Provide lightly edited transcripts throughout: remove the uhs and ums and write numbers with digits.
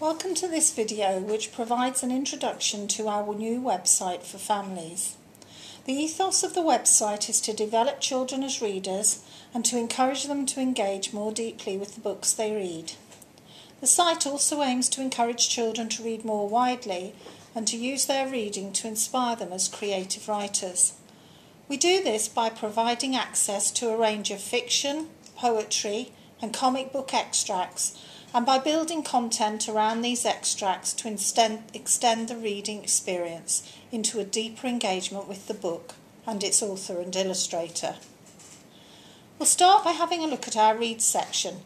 Welcome to this video, which provides an introduction to our new website for families. The ethos of the website is to develop children as readers and to encourage them to engage more deeply with the books they read. The site also aims to encourage children to read more widely and to use their reading to inspire them as creative writers. We do this by providing access to a range of fiction, poetry and comic book extracts, and by building content around these extracts to extend the reading experience into a deeper engagement with the book and its author and illustrator. We'll start by having a look at our Read section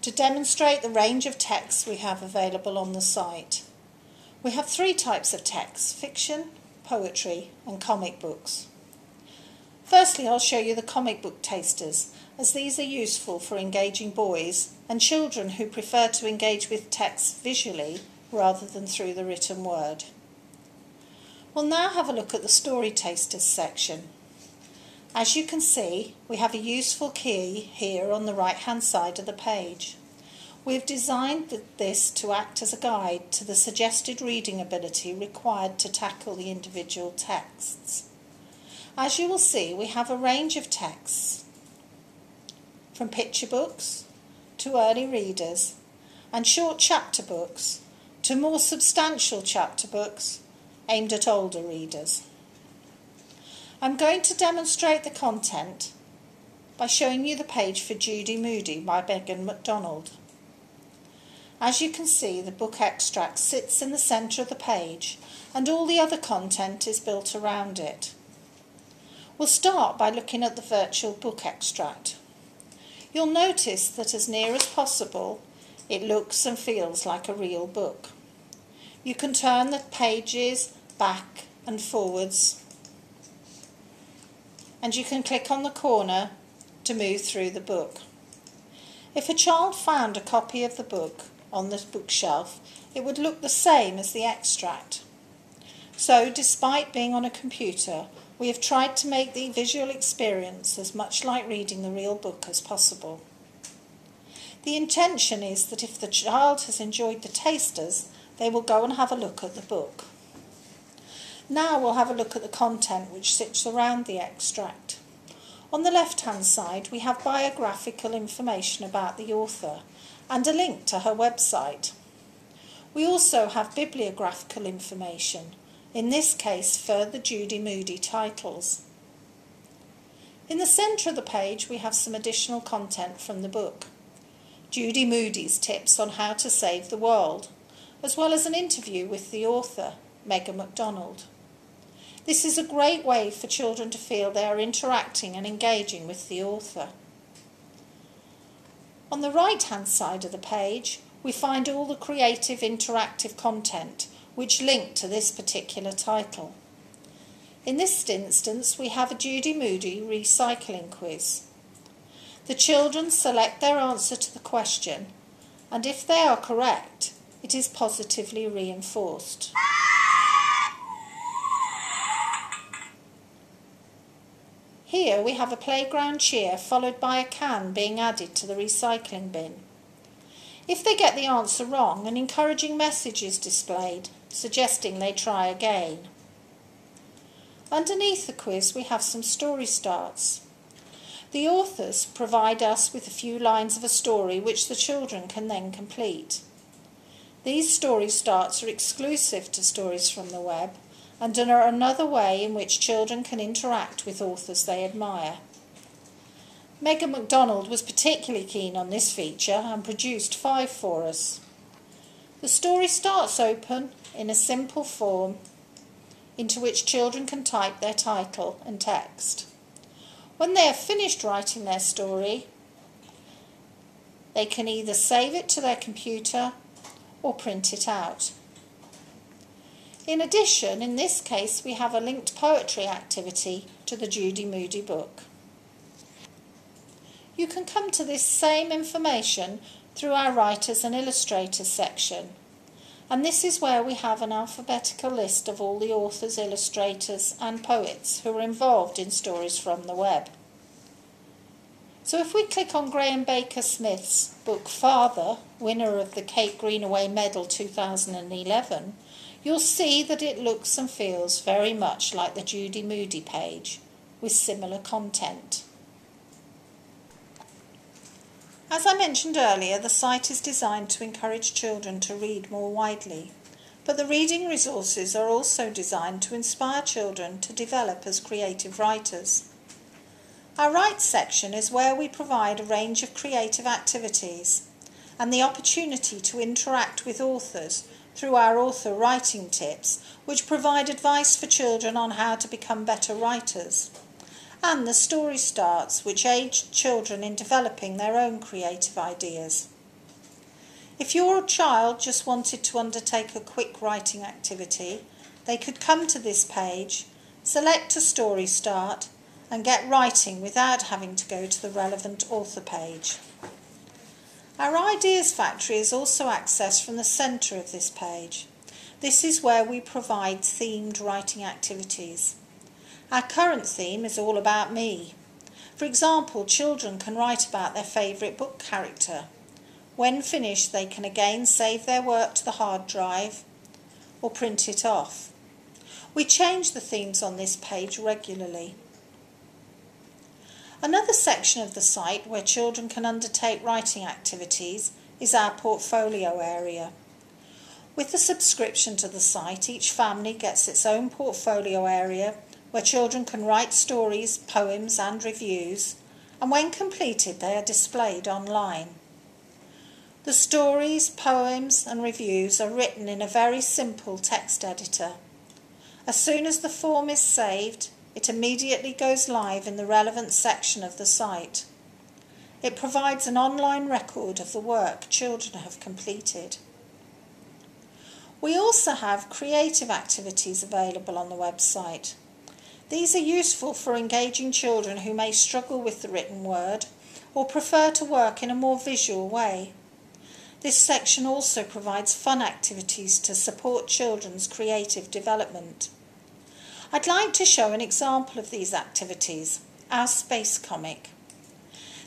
to demonstrate the range of texts we have available on the site. We have three types of texts: fiction, poetry and comic books. Firstly, I'll show you the comic book tasters, as these are useful for engaging boys and children who prefer to engage with text visually rather than through the written word. We'll now have a look at the story tasters section. As you can see, we have a useful key here on the right hand side of the page. We've designed this to act as a guide to the suggested reading ability required to tackle the individual texts. As you will see, we have a range of texts, from picture books to early readers and short chapter books to more substantial chapter books aimed at older readers. I'm going to demonstrate the content by showing you the page for Judy Moody by Megan MacDonald. As you can see, the book extract sits in the centre of the page and all the other content is built around it. We'll start by looking at the virtual book extract. You'll notice that as near as possible, it looks and feels like a real book. You can turn the pages back and forwards, and you can click on the corner to move through the book. If a child found a copy of the book on the bookshelf, it would look the same as the extract. So, despite being on a computer, we have tried to make the visual experience as much like reading the real book as possible. The intention is that if the child has enjoyed the tasters, they will go and have a look at the book. Now we'll have a look at the content which sits around the extract. On the left-hand side, we have biographical information about the author and a link to her website. We also have bibliographical information, in this case further Judy Moody titles. In the centre of the page we have some additional content from the book. Judy Moody's tips on how to save the world, as well as an interview with the author, Megan MacDonald. This is a great way for children to feel they are interacting and engaging with the author. On the right hand side of the page we find all the creative interactive content which link to this particular title. In this instance, we have a Judy Moody recycling quiz. The children select their answer to the question, and if they are correct, it is positively reinforced. Here we have a playground cheer followed by a can being added to the recycling bin. If they get the answer wrong, an encouraging message is displayed, suggesting they try again. Underneath the quiz we have some story starts. The authors provide us with a few lines of a story which the children can then complete. These story starts are exclusive to Stories from the Web and are another way in which children can interact with authors they admire. Megan MacDonald was particularly keen on this feature and produced 5 for us. The story starts open in a simple form into which children can type their title and text. When they have finished writing their story, they can either save it to their computer or print it out. In addition, in this case, we have a linked poetry activity to the Judy Moody book. You can come to this same information through our Writers and Illustrators section, and this is where we have an alphabetical list of all the authors, illustrators and poets who are involved in Stories from the Web. So if we click on Graham Baker Smith's book Father, winner of the Kate Greenaway Medal 2011, you'll see that it looks and feels very much like the Judy Moody page, with similar content. As I mentioned earlier, the site is designed to encourage children to read more widely, but the reading resources are also designed to inspire children to develop as creative writers. Our Write section is where we provide a range of creative activities and the opportunity to interact with authors through our author writing tips, which provide advice for children on how to become better writers, and the Story Starts, which aid children in developing their own creative ideas. If your child just wanted to undertake a quick writing activity, they could come to this page, select a Story Start, and get writing without having to go to the relevant author page. Our Ideas Factory is also accessed from the centre of this page. This is where we provide themed writing activities. Our current theme is all about me. For example, children can write about their favourite book character. When finished, they can again save their work to the hard drive or print it off. We change the themes on this page regularly. Another section of the site where children can undertake writing activities is our portfolio area. With the subscription to the site, each family gets its own portfolio area where children can write stories, poems and reviews, and when completed they are displayed online. The stories, poems and reviews are written in a very simple text editor. As soon as the form is saved, it immediately goes live in the relevant section of the site. It provides an online record of the work children have completed. We also have creative activities available on the website. These are useful for engaging children who may struggle with the written word or prefer to work in a more visual way. This section also provides fun activities to support children's creative development. I'd like to show an example of these activities, our space comic.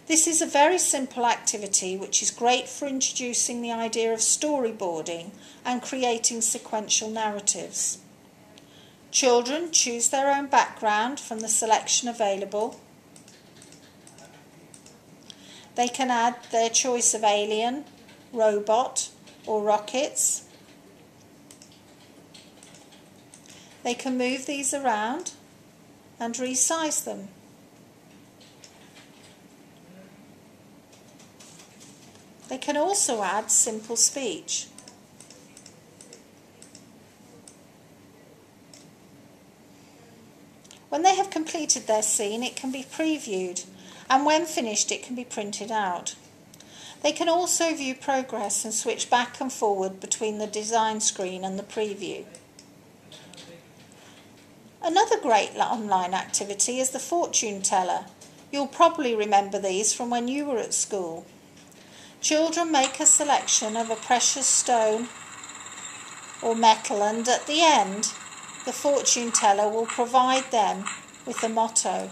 This is a very simple activity which is great for introducing the idea of storyboarding and creating sequential narratives. Children choose their own background from the selection available. They can add their choice of alien, robot or rockets. They can move these around and resize them. They can also add simple speech. When they have completed their scene, it can be previewed, and when finished, it can be printed out. They can also view progress and switch back and forward between the design screen and the preview. Another great online activity is the fortune teller. You'll probably remember these from when you were at school. Children make a selection of a precious stone or metal, and at the end, the fortune teller will provide them with the motto.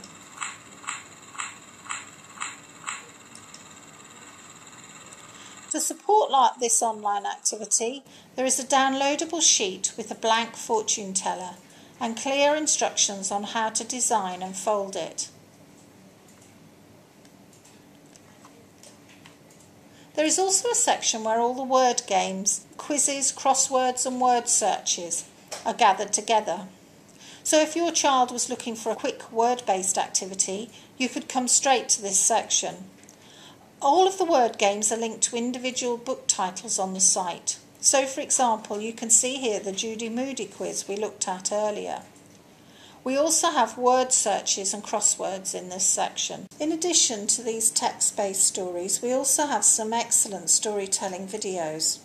To support this online activity, there is a downloadable sheet with a blank fortune teller and clear instructions on how to design and fold it. There is also a section where all the word games, quizzes, crosswords and word searches are gathered together. So if your child was looking for a quick word-based activity, you could come straight to this section. All of the word games are linked to individual book titles on the site. So, for example, you can see here the Judy Moody quiz we looked at earlier. We also have word searches and crosswords in this section. In addition to these text-based stories, we also have some excellent storytelling videos.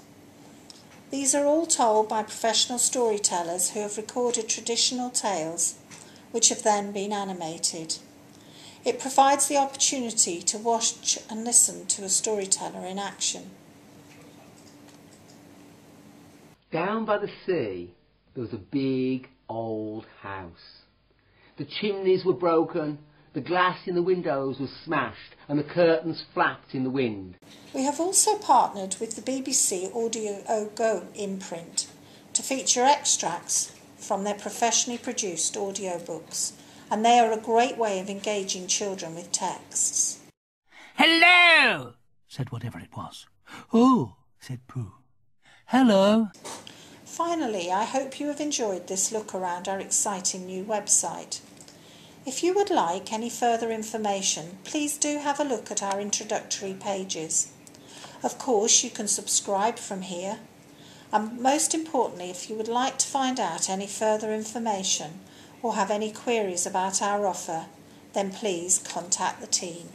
These are all told by professional storytellers who have recorded traditional tales, which have then been animated. It provides the opportunity to watch and listen to a storyteller in action. Down by the sea, there was a big old house. The chimneys were broken, The glass in the windows was smashed and the curtains flapped in the wind. We have also partnered with the BBC Audio Go imprint to feature extracts from their professionally produced audiobooks, and they are a great way of engaging children with texts. "Hello!" said whatever it was. "Oh," said Pooh. "Hello." Finally, I hope you have enjoyed this look around our exciting new website. If you would like any further information, please do have a look at our introductory pages. Of course, you can subscribe from here. And most importantly, if you would like to find out any further information or have any queries about our offer, then please contact the team.